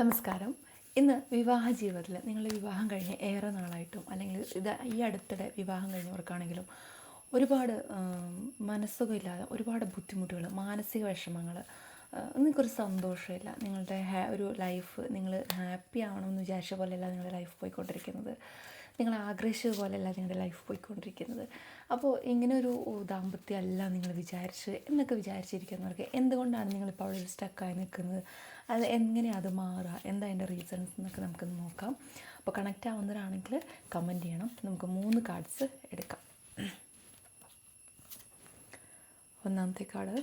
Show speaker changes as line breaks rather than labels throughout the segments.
നമസ്കാരം. ഇന്ന് വിവാഹ ജീവിതത്തിൽ നിങ്ങളുടെ വിവാഹം കഴിഞ്ഞ് ഏറെ നാളായിട്ടും അല്ലെങ്കിൽ ഈ അടുത്തിടെ വിവാഹം കഴിഞ്ഞവർക്കാണെങ്കിലും ഒരുപാട് മനസ്സുഖമില്ലാതെ ഒരുപാട് ബുദ്ധിമുട്ടുകൾ, മാനസിക വിഷമങ്ങൾ, നിങ്ങൾക്കൊരു സന്തോഷമില്ല. നിങ്ങളുടെ ഒരു ലൈഫ് നിങ്ങൾ ഹാപ്പി ആവണമെന്ന് വിചാരിച്ച പോലെയല്ല നിങ്ങളുടെ ലൈഫ് പോയിക്കൊണ്ടിരിക്കുന്നത്. നിങ്ങൾ ആഗ്രഹിച്ചത് പോലെയല്ല നിങ്ങളുടെ ലൈഫ് പോയിക്കൊണ്ടിരിക്കുന്നത്. അപ്പോൾ ഇങ്ങനൊരു ദാമ്പത്യമല്ല നിങ്ങൾ എന്നൊക്കെ വിചാരിച്ചിരിക്കുന്നവർക്ക് എന്തുകൊണ്ടാണ് നിങ്ങളിപ്പോൾ അവിടെ സ്റ്റക്കായി നിൽക്കുന്നത്, അത് എങ്ങനെയാണ് അത് മാറുക, എന്താ അതിൻ്റെ റീസൺസ് എന്നൊക്കെ നമുക്കൊന്ന് നോക്കാം. അപ്പോൾ കണക്റ്റ് ആവുന്നവരാണെങ്കിൽ കമൻറ്റ് ചെയ്യണം. നമുക്ക് 3 കാർഡ്സ് എടുക്കാം. ഒന്നാമത്തെ കാർഡ്,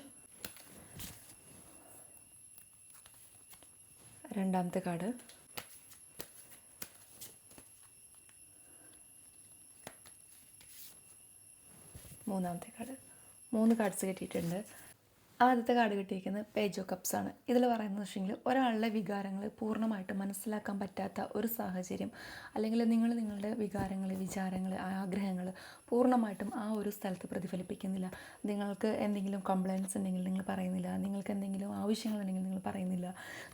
രണ്ടാമത്തെ കാർഡ്, മൂന്നാമത്തെ കാർഡ്. 3 കാർഡ്സ് കിട്ടിയിട്ടുണ്ട്. ആദ്യത്തെ കാർഡ് കിട്ടിയിരിക്കുന്നത് പേജ് ഓഫ് കപ്സ് ആണ്. ഇതിൽ പറയുന്നത് വെച്ചെങ്കിൽ ഒരാളുടെ വികാരങ്ങൾ പൂർണ്ണമായിട്ട് മനസ്സിലാക്കാൻ പറ്റാത്ത ഒരു സാഹചര്യം, അല്ലെങ്കിൽ നിങ്ങളുടെ വികാരങ്ങൾ, വിചാരങ്ങൾ, ആഗ്രഹങ്ങൾ പൂർണ്ണമായിട്ടും ആ ഒരു സ്ഥലത്ത് പ്രതിഫലിപ്പിക്കുന്നില്ല. നിങ്ങൾക്ക് എന്തെങ്കിലും കംപ്ലയിൻറ്റ്സ് ഉണ്ടെങ്കിൽ നിങ്ങൾ പറയുന്നില്ല, നിങ്ങൾക്ക് എന്തെങ്കിലും ആവശ്യങ്ങളുണ്ടെങ്കിൽ നിങ്ങൾ പറയുന്നില്ല,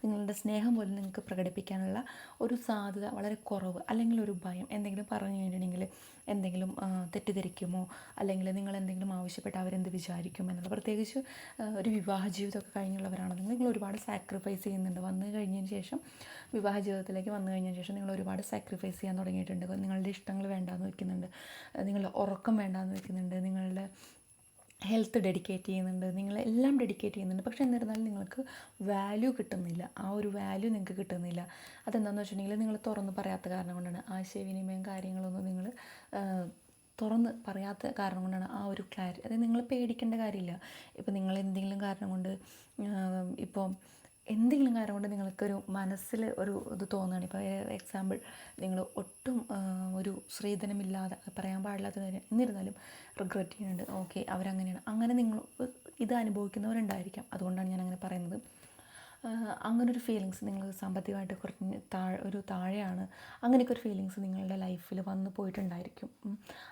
നിങ്ങളുടെ സ്നേഹം പോലും നിങ്ങൾക്ക് പ്രകടിപ്പിക്കാനുള്ള ഒരു സാധ്യത വളരെ കുറവ്, അല്ലെങ്കിൽ ഒരു ഭയം, എന്തെങ്കിലും പറഞ്ഞു കഴിഞ്ഞിട്ടുണ്ടെങ്കിൽ എന്തെങ്കിലും തെറ്റിദ്ധരിക്കുമോ, അല്ലെങ്കിൽ നിങ്ങൾ എന്തെങ്കിലും ആവശ്യപ്പെട്ട് അവരെന്ത് വിചാരിക്കും എന്നുള്ള, പ്രത്യേകിച്ച് ഒരു വിവാഹ ജീവിതമൊക്കെ കഴിഞ്ഞുള്ളവരാണെന്നെങ്കിൽ നിങ്ങൾ ഒരുപാട് സാക്രിഫൈസ് ചെയ്യുന്നുണ്ട്. വന്നു കഴിഞ്ഞതിന് ശേഷം, വിവാഹ ജീവിതത്തിലേക്ക് വന്നു കഴിഞ്ഞതിന് ശേഷം നിങ്ങൾ ഒരുപാട് സാക്രിഫൈസ് ചെയ്യാൻ തുടങ്ങിയിട്ടുണ്ട്. നിങ്ങളുടെ ഇഷ്ടങ്ങൾ വേണ്ടാന്ന് വയ്ക്കുന്നുണ്ട്, നിങ്ങളുടെ ഉറക്കം വേണ്ടാന്ന് വയ്ക്കുന്നുണ്ട്, നിങ്ങളുടെ ഹെൽത്ത് ഡെഡിക്കേറ്റ് ചെയ്യുന്നുണ്ട്, നിങ്ങളെല്ലാം ഡെഡിക്കേറ്റ് ചെയ്യുന്നുണ്ട്. പക്ഷേ എന്നിരുന്നാലും നിങ്ങൾക്ക് വാല്യൂ കിട്ടുന്നില്ല. ആ ഒരു വാല്യൂ നിങ്ങൾക്ക് കിട്ടുന്നില്ല. അതെന്താണെന്ന് വെച്ചിട്ടുണ്ടെങ്കിൽ നിങ്ങൾ തുറന്ന് പറയാത്ത കാരണം കൊണ്ടാണ്. ആശയവിനിമയം കാര്യങ്ങളൊന്നും നിങ്ങൾ തുറന്ന് പറയാത്ത കാരണം കൊണ്ടാണ്. ആ ഒരു ക്ലാരിറ്റി, അതായത് നിങ്ങൾ പേടിക്കേണ്ട കാര്യമില്ല. ഇപ്പോൾ നിങ്ങൾ എന്തെങ്കിലും കാരണം കൊണ്ട് നിങ്ങൾക്കൊരു മനസ്സിൽ ഒരു ഇത് തോന്നുകയാണ്. ഇപ്പോൾ എക്സാമ്പിൾ, നിങ്ങൾ ഒട്ടും ഒരു സ്ത്രീധനമില്ലാതെ, പറയാൻ പാടില്ലാത്ത കാര്യം, എന്നിരുന്നാലും റിഗ്രറ്റ് ചെയ്യുന്നുണ്ട്. ഓക്കെ, അവരങ്ങനെയാണ്. അങ്ങനെ നിങ്ങൾ ഇത് അനുഭവിക്കുന്നവരുണ്ടായിരിക്കാം. അതുകൊണ്ടാണ് ഞാൻ അങ്ങനെ പറയുന്നത്. അങ്ങനൊരു ഫീലിങ്സ്, നിങ്ങൾ സാമ്പത്തികമായിട്ട് കുറഞ്ഞ് താഴെയാണ്, അങ്ങനെയൊക്കെ ഒരു ഫീലിങ്സ് നിങ്ങളുടെ ലൈഫിൽ വന്നു പോയിട്ടുണ്ടായിരിക്കും.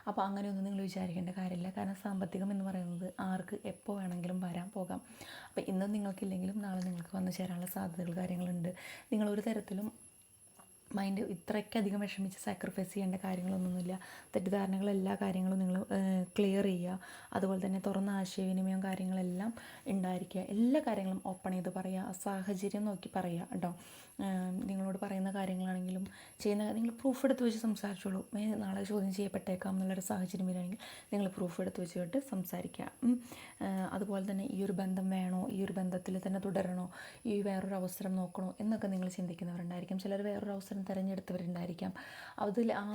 അപ്പോൾ അങ്ങനെയൊന്നും നിങ്ങൾ വിചാരിക്കേണ്ട കാര്യമില്ല. കാരണം സാമ്പത്തികം എന്ന് പറയുന്നത് ആർക്ക് എപ്പോൾ വേണമെങ്കിലും വരാൻ പോകാം. അപ്പോൾ ഇന്ന് നിങ്ങൾക്കില്ലെങ്കിലും നാളെ നിങ്ങൾക്ക് വന്നു ചേരാനുള്ള സാധ്യതകൾ, കാര്യങ്ങളുണ്ട്. നിങ്ങളൊരു തരത്തിലും മൈൻഡ് ഇത്രയ്ക്കധികം വിഷമിച്ച് സാക്രിഫൈസ് ചെയ്യേണ്ട കാര്യങ്ങളൊന്നുമില്ല. തെറ്റിദ്ധാരണകൾ, എല്ലാ കാര്യങ്ങളും നിങ്ങൾ ക്ലിയർ ചെയ്യുക. അതുപോലെ തന്നെ തുറന്ന ആശയവിനിമയം കാര്യങ്ങളെല്ലാം ഉണ്ടായിരിക്കുക. എല്ലാ കാര്യങ്ങളും ഓപ്പൺ ചെയ്ത് പറയുക, സാഹചര്യം നോക്കി പറയുക കേട്ടോ. നിങ്ങളോട് പറയുന്ന കാര്യങ്ങളാണെങ്കിലും നിങ്ങൾ പ്രൂഫ് എടുത്ത് വെച്ച് സംസാരിച്ചോളൂ. നാളെ ചോദ്യം ചെയ്യപ്പെട്ടേക്കാം എന്നുള്ളൊരു സാഹചര്യം വരികയാണെങ്കിൽ നിങ്ങൾ പ്രൂഫ് എടുത്ത് വെച്ചിട്ട് സംസാരിക്കുക. അതുപോലെ തന്നെ ഈ ഒരു ബന്ധം വേണോ, ഈ ഒരു ബന്ധത്തിൽ തന്നെ തുടരണോ, ഈ വേറൊരു അവസരം നോക്കണോ എന്നൊക്കെ നിങ്ങൾ ചിന്തിക്കുന്നവരുണ്ടായിരിക്കും. ചിലർ വേറൊരു അവസരം തിരഞ്ഞെടുത്തവരുണ്ടായിരിക്കാം. അതിൽ ആ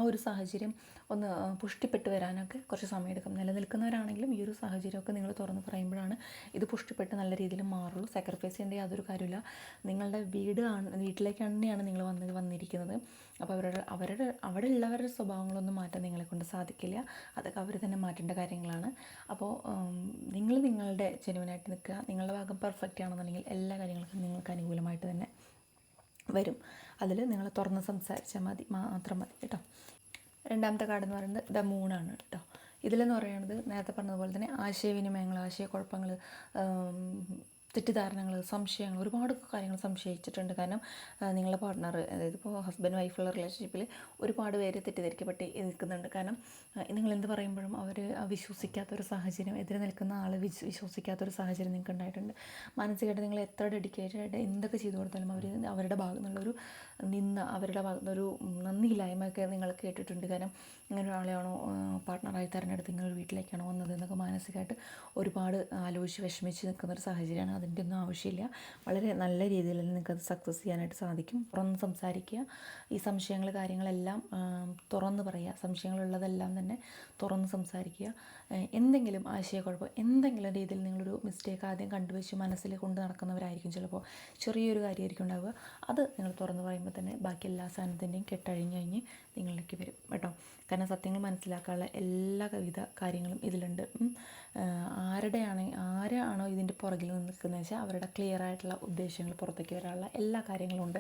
ഒരു സാഹചര്യം ഒന്ന് പുഷ്ടിപ്പെട്ട് വരാനൊക്കെ കുറച്ച് സമയമെടുക്കും. നിലനിൽക്കുന്നവരാണെങ്കിലും ഈ ഒരു സാഹചര്യമൊക്കെ നിങ്ങൾ തുറന്ന് പറയുമ്പോഴാണ് ഇത് പുഷ്ടിപ്പെട്ട് നല്ല രീതിയിൽ മാറുള്ളൂ. സാക്രിഫൈസ് ചെയ്യേണ്ട യാതൊരു കാര്യമില്ല. നിങ്ങളുടെ വീട്ടിലേക്ക് തന്നെയാണ് നിങ്ങൾ വന്നിരിക്കുന്നത്. അപ്പോൾ അവിടെ ഉള്ളവരുടെ സ്വഭാവങ്ങളൊന്നും മാറ്റാൻ നിങ്ങളെ കൊണ്ട് സാധിക്കില്ല. അതൊക്കെ അവർ തന്നെ മാറ്റേണ്ട കാര്യങ്ങളാണ്. അപ്പോൾ നിങ്ങളുടെ ജെന്യുവനായിട്ട് നിൽക്കുക. നിങ്ങളുടെ ഭാഗം പെർഫെക്റ്റ് ആണെന്നുണ്ടെങ്കിൽ എല്ലാ കാര്യങ്ങൾക്കും നിങ്ങൾക്ക് അനുകൂലമായിട്ട് തന്നെ വരും. അതിൽ നിങ്ങൾ തുറന്ന് സംസാരിച്ചാൽ മാത്രം മതി കേട്ടോ. രണ്ടാമത്തെ കാർഡ് എന്ന് പറയുന്നത് ദ മൂണാണ് കേട്ടോ. ഇതിലെന്ന് പറയുന്നത് നേരത്തെ പറഞ്ഞതുപോലെ തന്നെ ആശയവിനിമയങ്ങൾ, ആശയക്കുഴപ്പങ്ങൾ, തെറ്റിദ്ധാരണകൾ, സംശയങ്ങൾ, ഒരുപാട് കാര്യങ്ങൾ സംശയിച്ചിട്ടുണ്ട്. കാരണം നിങ്ങളുടെ പാർട്ട്ണർ, അതായത് ഇപ്പോൾ ഹസ്ബൻഡ് വൈഫുള്ള റിലേഷൻഷിപ്പിൽ ഒരുപാട് പേര് തെറ്റിദ്ധരിക്കപ്പെട്ട് നിൽക്കുന്നുണ്ട്. കാരണം നിങ്ങളെന്ത് പറയുമ്പോഴും അവർ വിശ്വസിക്കാത്തൊരു സാഹചര്യം, എതിരെ നിൽക്കുന്ന ആൾ വിശ്വസിക്കാത്തൊരു സാഹചര്യം നിങ്ങൾക്ക് ഉണ്ടായിട്ടുണ്ട്. മാനസികമായിട്ട് നിങ്ങൾ എത്ര ഡെഡിക്കേറ്റഡ് ആയിട്ട് എന്തൊക്കെ ചെയ്തു കൊടുത്താലും അവരുടെ ഭാഗത്തു നിന്നുള്ളൊരു അവരുടെ ഭാഗത്തുനിന്നൊരു നന്ദിയില്ലായ്മയൊക്കെ നിങ്ങൾ കേട്ടിട്ടുണ്ട്. കാരണം ഇങ്ങനെ ഒരാളെയാണോ പാർട്ട്ണറായി തിരഞ്ഞെടുത്ത് നിങ്ങളുടെ വീട്ടിലേക്കാണോ വന്നത് എന്നൊക്കെ മാനസികമായിട്ട് ഒരുപാട് ആലോചിച്ച് വിഷമിച്ച് നിൽക്കുന്നൊരു സാഹചര്യമാണ്. അതിൻ്റെ ഒന്നും ആവശ്യമില്ല. വളരെ നല്ല രീതിയിൽ നിങ്ങൾക്കത് സക്സസ് ചെയ്യാനായിട്ട് സാധിക്കും. തുറന്ന് സംസാരിക്കുക. ഈ സംശയങ്ങൾ കാര്യങ്ങളെല്ലാം തുറന്ന് പറയുക. സംശയങ്ങളുള്ളതെല്ലാം തന്നെ തുറന്ന് സംസാരിക്കുക. എന്തെങ്കിലും ആശയക്കുഴപ്പം, എന്തെങ്കിലും രീതിയിൽ നിങ്ങളൊരു മിസ്റ്റേക്ക് ആദ്യം കണ്ടുവച്ച് മനസ്സിൽ കൊണ്ട് നടക്കുന്നവരായിരിക്കും. ചിലപ്പോൾ ചെറിയൊരു കാര്യമായിരിക്കും ഉണ്ടാവുക. അത് നിങ്ങൾ തുറന്ന് പറയുമ്പോൾ തന്നെ ബാക്കി എല്ലാ സാധനത്തിൻ്റെയും കെട്ടഴിഞ്ഞ് നിങ്ങളിലേക്ക് വരും കേട്ടോ. കാരണം സത്യങ്ങൾ മനസ്സിലാക്കാനുള്ള എല്ലാ കാര്യങ്ങളും ഇതിലുണ്ട്. ആരാണോ ഇതിൻ്റെ പുറകിൽ നിൽക്കുന്നത് വെച്ചാൽ അവരുടെ ക്ലിയർ ആയിട്ടുള്ള ഉദ്ദേശങ്ങൾ പുറത്തേക്ക് വരാനുള്ള എല്ലാ കാര്യങ്ങളും ഉണ്ട്.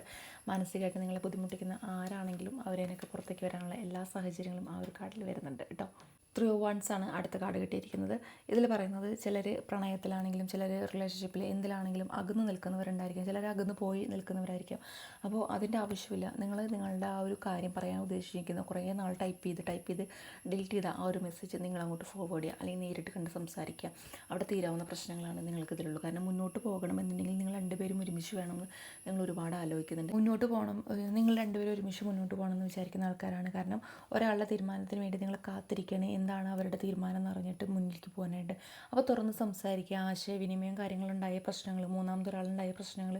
മാനസികമായിട്ട് നിങ്ങളെ ബുദ്ധിമുട്ടിക്കുന്ന ആരാണെങ്കിലും അവരതിനൊക്കെ പുറത്തേക്ക് വരാനുള്ള എല്ലാ സാഹചര്യങ്ങളും ആ ഒരു കാർഡിൽ വരുന്നുണ്ട് കേട്ടോ. ത്രീ ഓഫ് വൺസ് ആണ് അടുത്ത കാർഡ് കിട്ടിയിരിക്കുന്നത്. ഇതിൽ പറയുന്നത് ചിലർ പ്രണയത്തിലാണെങ്കിലും ചിലർ റിലേഷൻഷിപ്പിൽ എന്തിലാണെങ്കിലും അകന്ന് നിൽക്കുന്നവരുണ്ടായിരിക്കും, ചിലർ അകന്ന് പോയി നിൽക്കുന്നവരായിരിക്കും. അപ്പോൾ അതിൻ്റെ ആവശ്യമില്ല. നിങ്ങൾ നിങ്ങളുടെ ആ ഒരു കാര്യം പറയാൻ ഉദ്ദേശിക്കുന്ന കുറേ നാൾ ടൈപ്പ് ചെയ്ത് ഡിലീറ്റ് ചെയ്ത ആ ഒരു മെസ്സേജ് നിങ്ങൾ അങ്ങോട്ട് ഫോർവേഡ് ചെയ്യുക, അല്ലെങ്കിൽ നേരിട്ട് കണ്ട് സംസാരിക്കുക. അവിടെ തീരാവുന്ന പ്രശ്നങ്ങളാണ് നിങ്ങൾക്ക് ഇതിലുള്ളൂ. കാരണം മുന്നോട്ട് പോകണമെന്നുണ്ടെങ്കിൽ നിങ്ങൾ രണ്ടുപേരും ഒരുമിച്ച് വേണമെന്ന് നിങ്ങൾ ഒരുപാട് ആലോചിക്കുന്നുണ്ട്. മുന്നോട്ട് പോകണം, നിങ്ങൾ രണ്ടുപേരും ഒരുമിച്ച് മുന്നോട്ട് പോകണമെന്ന് വിചാരിക്കുന്ന ആൾക്കാരാണ്. കാരണം ഒരാളുടെ തീരുമാനത്തിന് വേണ്ടി നിങ്ങൾ കാത്തിരിക്കണേ, എന്താണ് അവരുടെ തീരുമാനം എന്ന് അറിഞ്ഞിട്ട് മുന്നിലേക്ക് പോകാനായിട്ട്. അപ്പോൾ തുറന്ന് സംസാരിക്കുക, ആശയവിനിമയം കാര്യങ്ങളുണ്ടായ പ്രശ്നങ്ങൾ, മൂന്നാമതൊരാളുണ്ടായ പ്രശ്നങ്ങൾ,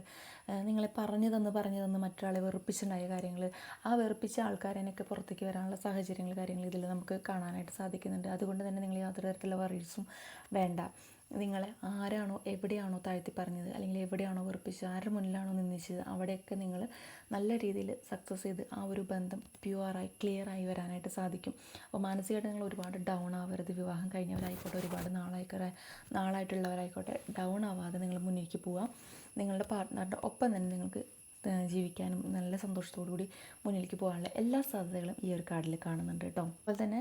നിങ്ങളെ പറഞ്ഞു തന്ന് മറ്റൊരാളെ വെറുപ്പിച്ചുണ്ടായ കാര്യങ്ങൾ, ആ വെറുപ്പിച്ച ആൾക്കാരനൊക്കെ പുറത്തേക്ക് വരാനുള്ള സാഹചര്യങ്ങൾ കാര്യങ്ങൾ ഇതിൽ നമുക്ക് കാണാനായിട്ട് സാധിക്കുന്നുണ്ട്. അതുകൊണ്ട് തന്നെ നിങ്ങൾ യാതൊരു തരത്തിലുള്ള വറീസും വേണ്ട. നിങ്ങളെ ആരാണോ എവിടെയാണോ താഴ്ത്തി പറഞ്ഞത്, അല്ലെങ്കിൽ എവിടെയാണോ വെറുപ്പിച്ചത്, ആരുടെ മുന്നിലാണോ നിന്ദിച്ചത്, അവിടെയൊക്കെ നിങ്ങൾ നല്ല രീതിയിൽ സക്സസ് ചെയ്ത് ആ ഒരു ബന്ധം പ്യുവറായി ക്ലിയറായി വരാനായിട്ട് സാധിക്കും. അപ്പോൾ മാനസികമായിട്ട് നിങ്ങൾ ഒരുപാട് ഡൗൺ ആവരുത്. വിവാഹം കഴിഞ്ഞവരായിക്കോട്ടെ, ഒരുപാട് നാളായിട്ടുള്ളവരായിക്കോട്ടെ, ഡൗൺ ആവാതെ നിങ്ങൾ മുന്നിലേക്ക് പോവാം. നിങ്ങളുടെ പാർട്ട്ണറുടെ ഒപ്പം തന്നെ നിങ്ങൾക്ക് ജീവിക്കാനും നല്ല സന്തോഷത്തോടു കൂടി മുന്നിലേക്ക് പോകാനുള്ള എല്ലാ സാധ്യതകളും ഈ ഒരു കാർഡിൽ കാണുന്നുണ്ട് കേട്ടോ. അതുപോലെ തന്നെ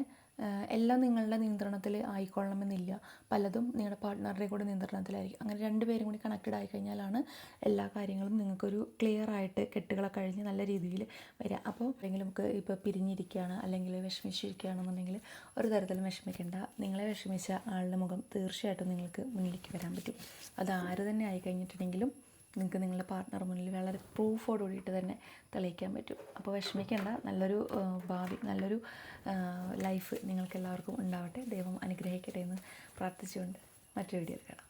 എല്ലാം നിങ്ങളുടെ നിയന്ത്രണത്തിൽ ആയിക്കൊള്ളണമെന്നില്ല. പലതും നിങ്ങളുടെ പാർട്ട്ണറുടെ കൂടെ നിയന്ത്രണത്തിലായിരിക്കും. അങ്ങനെ രണ്ടുപേരും കൂടി കണക്റ്റഡ് ആയി കഴിഞ്ഞാലാണ് എല്ലാ കാര്യങ്ങളും നിങ്ങൾക്കൊരു ക്ലിയർ ആയിട്ട് കെട്ടുകളൊക്കെ കഴിഞ്ഞ് നല്ല രീതിയിൽ വരിക. അപ്പോൾ അല്ലെങ്കിൽ നമുക്ക് ഇപ്പോൾ പിരിഞ്ഞിരിക്കുകയാണ് അല്ലെങ്കിൽ വിഷമിച്ചിരിക്കുകയാണെന്നുണ്ടെങ്കിൽ ഒരു തരത്തിലും വിഷമിക്കേണ്ട. നിങ്ങളെ വിഷമിച്ച ആളുടെ മുഖം തീർച്ചയായിട്ടും നിങ്ങൾക്ക് മുന്നിലേക്ക് വരാൻ പറ്റും. അത് ആര് തന്നെ ആയി കഴിഞ്ഞിട്ടുണ്ടെങ്കിലും നിങ്ങൾക്ക് നിങ്ങളുടെ പാർട്ട്ണർ മുന്നിൽ വളരെ പ്രൂഫോട് കൂടിയിട്ട് തന്നെ തെളിയിക്കാൻ പറ്റും. അപ്പോൾ വിഷമിക്കേണ്ട. നല്ലൊരു ഭാവി, നല്ലൊരു ലൈഫ് നിങ്ങൾക്ക് എല്ലാവർക്കും ഉണ്ടാവട്ടെ. ദൈവം അനുഗ്രഹിക്കട്ടെ എന്ന് പ്രാർത്ഥിച്ചുകൊണ്ട് മറ്റൊരു വീഡിയോയിൽ കാണാം.